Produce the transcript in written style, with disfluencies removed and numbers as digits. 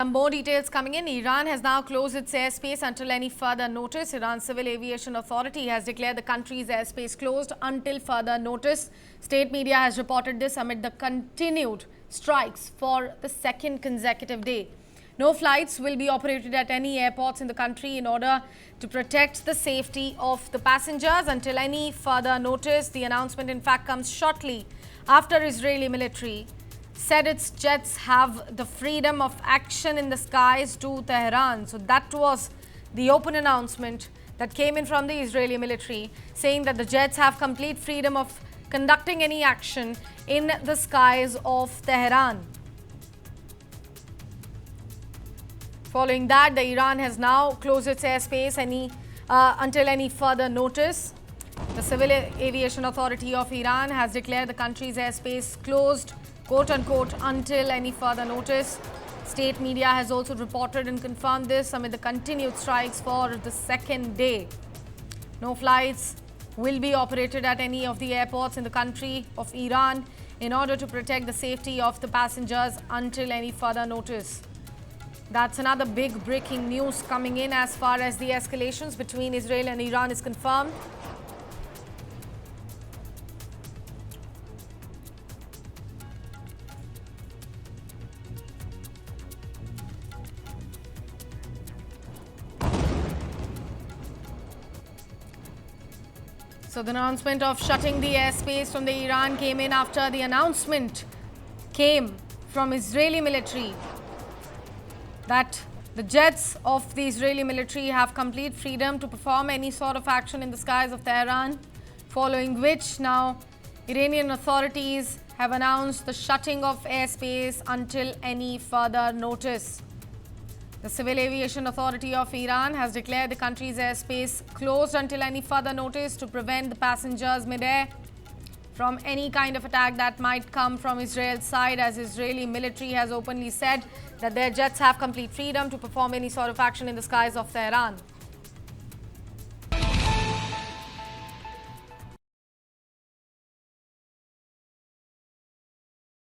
Some more details coming in. Iran has now closed its airspace until any further notice. Iran's Civil Aviation Authority has declared the country's airspace closed until further notice. State media has reported this amid the continued strikes for the second consecutive day. No flights will be operated at any airports in the country in order to protect the safety of the passengers until any further notice. The announcement, in fact, comes shortly after Israeli military said its jets have the freedom of action in the skies to Tehran. So that was the open announcement that came in from the Israeli military, saying that the jets have complete freedom of conducting any action in the skies of Tehran. Following that, the Iran has now closed its airspace until any further notice. The Civil Aviation Authority of Iran has declared the country's airspace closed, quote-unquote, until any further notice. State media has also reported and confirmed this amid the continued strikes for the second day. No flights will be operated at any of the airports in the country of Iran in order to protect the safety of the passengers until any further notice. That's another big breaking news coming in as far as the escalations between Israel and Iran is confirmed. So the announcement of shutting the airspace from the Iran came in after the announcement came from Israeli military that the jets of the Israeli military have complete freedom to perform any sort of action in the skies of Tehran, following which now Iranian authorities have announced the shutting of airspace until any further notice. The Civil Aviation Authority of Iran has declared the country's airspace closed until any further notice to prevent the passengers mid-air from any kind of attack that might come from Israel's side, as Israeli military has openly said that their jets have complete freedom to perform any sort of action in the skies of Tehran.